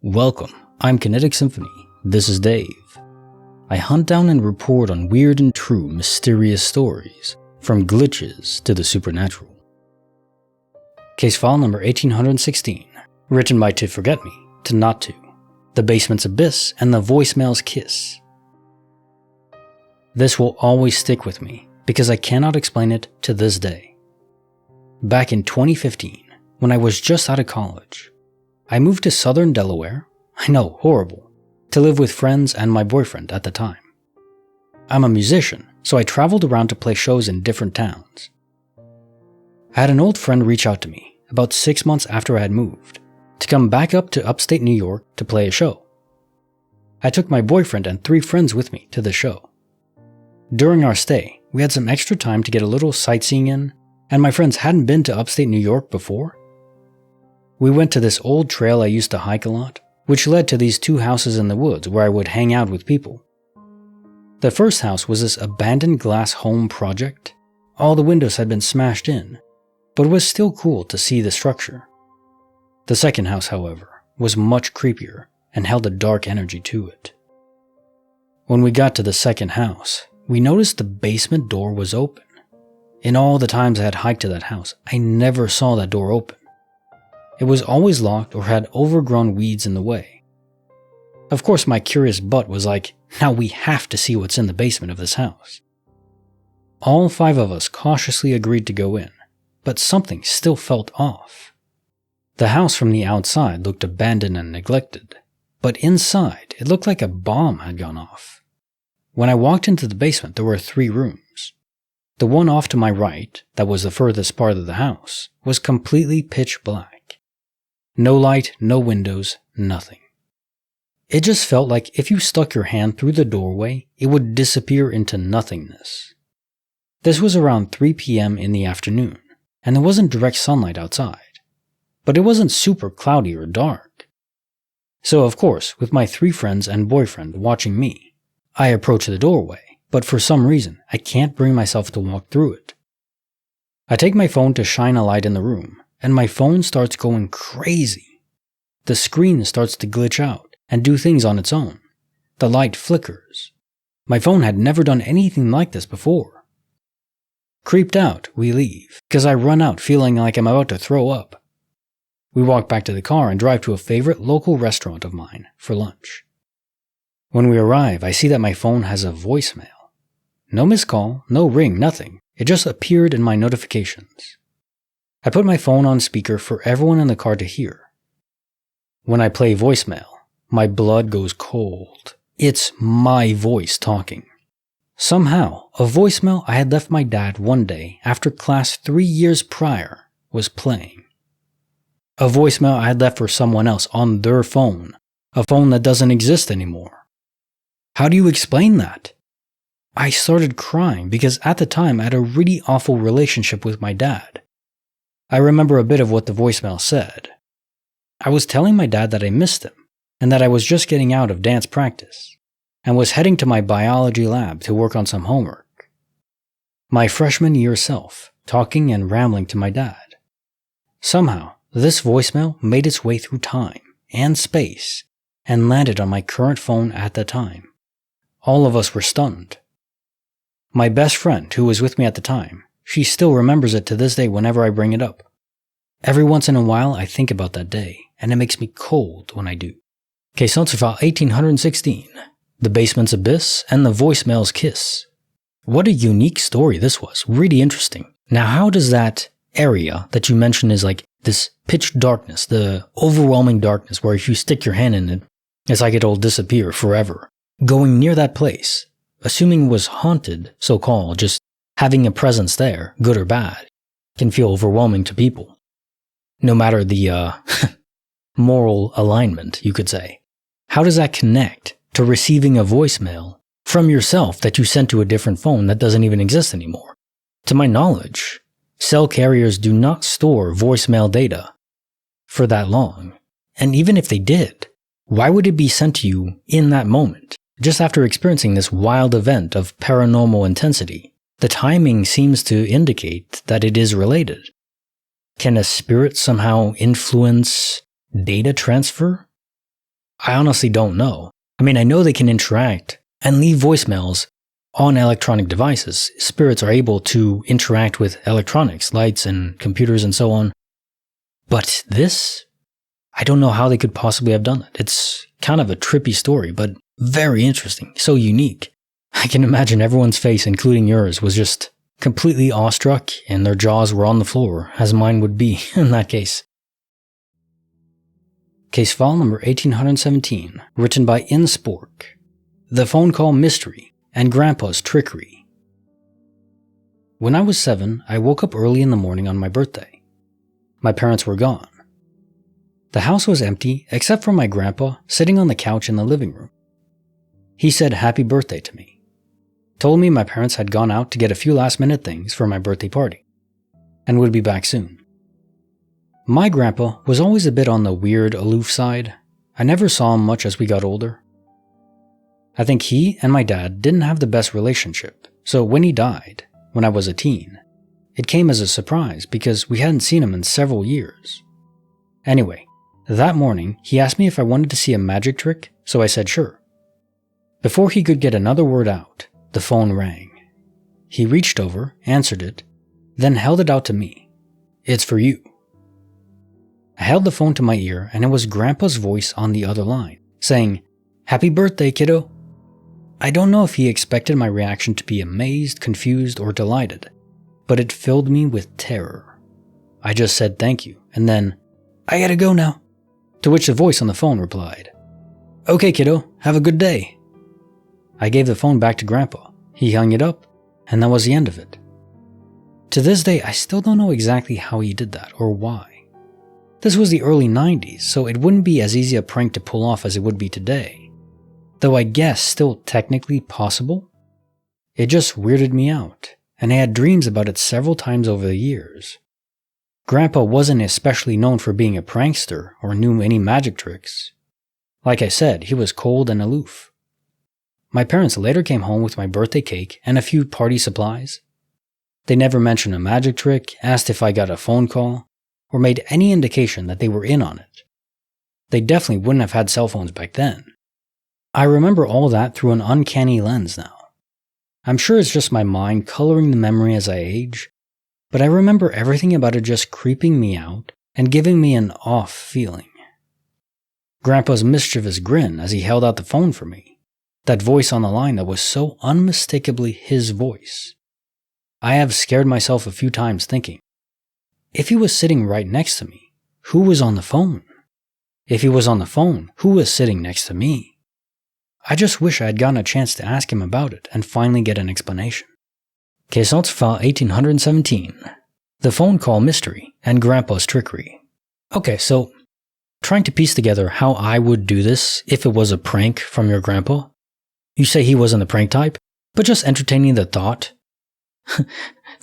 Welcome, I'm Kinetic Symphony. This is Dave. I hunt down and report on weird and true mysterious stories, from glitches to the supernatural. Case file number 1816, written by To Forget Me, To Not To, The Basement's Abyss, and the Voicemail's Kiss. This will always stick with me, because I cannot explain it to this day. Back in 2015, when I was just out of college, I moved to southern Delaware, I know, horrible, to live with friends and my boyfriend at the time. I'm a musician, so I traveled around to play shows in different towns. I had an old friend reach out to me, about 6 months after I had moved, to come back up to upstate New York to play a show. I took my boyfriend and 3 friends with me to the show. During our stay, we had some extra time to get a little sightseeing in, and my friends hadn't been to upstate New York before. We went to this old trail I used to hike a lot, which led to these 2 houses in the woods where I would hang out with people. The first house was this abandoned glass home project. All the windows had been smashed in, but it was still cool to see the structure. The second house, however, was much creepier and held a dark energy to it. When we got to the second house, we noticed the basement door was open. In all the times I had hiked to that house, I never saw that door open. It was always locked or had overgrown weeds in the way. Of course, my curious butt was like, now we have to see what's in the basement of this house. All 5 of us cautiously agreed to go in, but something still felt off. The house from the outside looked abandoned and neglected, but inside it looked like a bomb had gone off. When I walked into the basement, there were 3 rooms. The one off to my right, that was the furthest part of the house, was completely pitch black. No light, no windows, nothing. It just felt like if you stuck your hand through the doorway, it would disappear into nothingness. This was around 3 p.m. in the afternoon, and there wasn't direct sunlight outside. But it wasn't super cloudy or dark. So of course, with my 3 friends and boyfriend watching me, I approach the doorway, but for some reason, I can't bring myself to walk through it. I take my phone to shine a light in the room, and my phone starts going crazy. The screen starts to glitch out and do things on its own. The light flickers. My phone had never done anything like this before. Creeped out, we leave, because I run out feeling like I'm about to throw up. We walk back to the car and drive to a favorite local restaurant of mine for lunch. When we arrive, I see that my phone has a voicemail. No missed call, no ring, nothing. It just appeared in my notifications. I put my phone on speaker for everyone in the car to hear. When I play voicemail, my blood goes cold. It's my voice talking. Somehow, a voicemail I had left my dad one day after class 3 years prior was playing. A voicemail I had left for someone else on their phone, a phone that doesn't exist anymore. How do you explain that? I started crying because at the time I had a really awful relationship with my dad. I remember a bit of what the voicemail said. I was telling my dad that I missed him, and that I was just getting out of dance practice, and was heading to my biology lab to work on some homework. My freshman year self, talking and rambling to my dad. Somehow, this voicemail made its way through time and space, and landed on my current phone at the time. All of us were stunned. My best friend, who was with me at the time, she still remembers it to this day whenever I bring it up. Every once in a while, I think about that day, and it makes me cold when I do. Case file 1816, The Basement's Abyss, and the Voicemail's Kiss. What a unique story this was, really interesting. Now how does that area that you mentioned is like this pitch darkness, the overwhelming darkness where if you stick your hand in it, it's like it'll disappear forever. Going near that place, assuming it was haunted, so-called, just having a presence there, good or bad, can feel overwhelming to people. No matter the moral alignment, you could say. How does that connect to receiving a voicemail from yourself that you sent to a different phone that doesn't even exist anymore? To my knowledge, cell carriers do not store voicemail data for that long. And even if they did, why would it be sent to you in that moment, just after experiencing this wild event of paranormal intensity? The timing seems to indicate that it is related. Can a spirit somehow influence data transfer? I honestly don't know. I mean, I know they can interact and leave voicemails on electronic devices. Spirits are able to interact with electronics, lights and computers and so on. But this, I don't know how they could possibly have done it. It's kind of a trippy story, but very interesting, so unique. I can imagine everyone's face, including yours, was just completely awestruck and their jaws were on the floor, as mine would be in that case. Case file number 1817, written by Inspork. The Phone Call Mystery and Grandpa's Trickery. When I was 7, I woke up early in the morning on my birthday. My parents were gone. The house was empty except for my grandpa sitting on the couch in the living room. He said happy birthday to me. Told me my parents had gone out to get a few last-minute things for my birthday party and would be back soon. My grandpa was always a bit on the weird, aloof side. I never saw him much as we got older. I think he and my dad didn't have the best relationship, so when he died, when I was a teen, it came as a surprise because we hadn't seen him in several years. Anyway, that morning he asked me if I wanted to see a magic trick, so I said sure. Before he could get another word out, the phone rang. He reached over, answered it, then held it out to me. It's for you. I held the phone to my ear and it was Grandpa's voice on the other line, saying, "Happy birthday, kiddo." I don't know if he expected my reaction to be amazed, confused, or delighted, but it filled me with terror. I just said thank you, and then, "I gotta go now." To which the voice on the phone replied, "Okay, kiddo, have a good day." I gave the phone back to Grandpa. He hung it up, and that was the end of it. To this day, I still don't know exactly how he did that or why. This was the early 90s, so it wouldn't be as easy a prank to pull off as it would be today. Though I guess still technically possible. It just weirded me out, and I had dreams about it several times over the years. Grandpa wasn't especially known for being a prankster or knew any magic tricks. Like I said, he was cold and aloof. My parents later came home with my birthday cake and a few party supplies. They never mentioned a magic trick, asked if I got a phone call, or made any indication that they were in on it. They definitely wouldn't have had cell phones back then. I remember all that through an uncanny lens now. I'm sure it's just my mind coloring the memory as I age, but I remember everything about it just creeping me out and giving me an off feeling. Grandpa's mischievous grin as he held out the phone for me. That voice on the line that was so unmistakably his voice. I have scared myself a few times thinking, if he was sitting right next to me, who was on the phone? If he was on the phone, who was sitting next to me? I just wish I had gotten a chance to ask him about it and finally get an explanation. Case file 1817. The Phone Call Mystery and Grandpa's Trickery. Okay, so trying to piece together how I would do this if it was a prank from your grandpa. You say he wasn't the prank type, but just entertaining the thought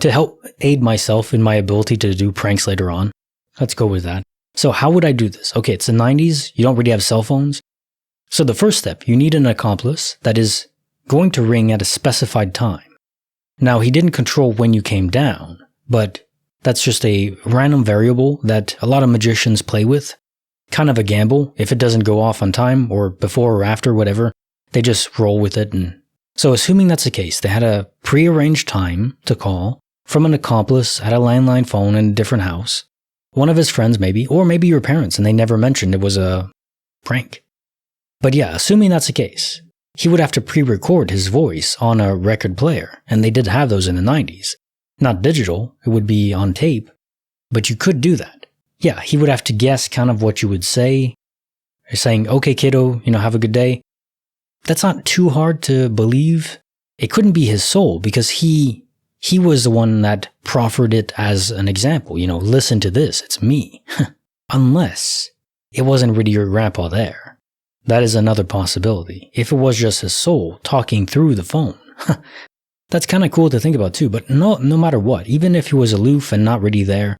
to help aid myself in my ability to do pranks later on. Let's go with that. So how would I do this? Okay, it's the 90s. You don't really have cell phones. So the first step, you need an accomplice that is going to ring at a specified time. Now, he didn't control when you came down, but that's just a random variable that a lot of magicians play with. Kind of a gamble. If it doesn't go off on time or before or after, whatever, they just roll with it. And so assuming that's the case, they had a prearranged time to call from an accomplice at a landline phone in a different house. One of his friends maybe, or maybe your parents, and they never mentioned it was a prank. But yeah, assuming that's the case, he would have to pre-record his voice on a record player, and they did have those in the 90s. Not digital, it would be on tape, but you could do that. Yeah, he would have to guess kind of what you would say. You're saying, "Okay, kiddo, have a good day." That's not too hard to believe. It couldn't be his soul because he was the one that proffered it as an example. Listen to this, it's me. Unless it wasn't really your grandpa there. That is another possibility. If it was just his soul talking through the phone. That's kind of cool to think about too, but no matter what, even if he was aloof and not really there,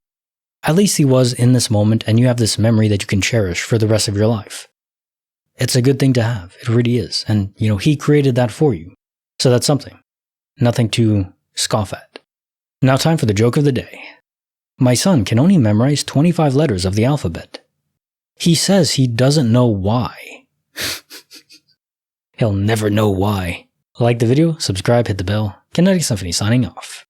at least he was in this moment and you have this memory that you can cherish for the rest of your life. It's a good thing to have. It really is. And, he created that for you. So that's something. Nothing to scoff at. Now time for the joke of the day. My son can only memorize 25 letters of the alphabet. He says he doesn't know why. He'll never know why. Like the video, subscribe, hit the bell. Kinetic Symphony signing off.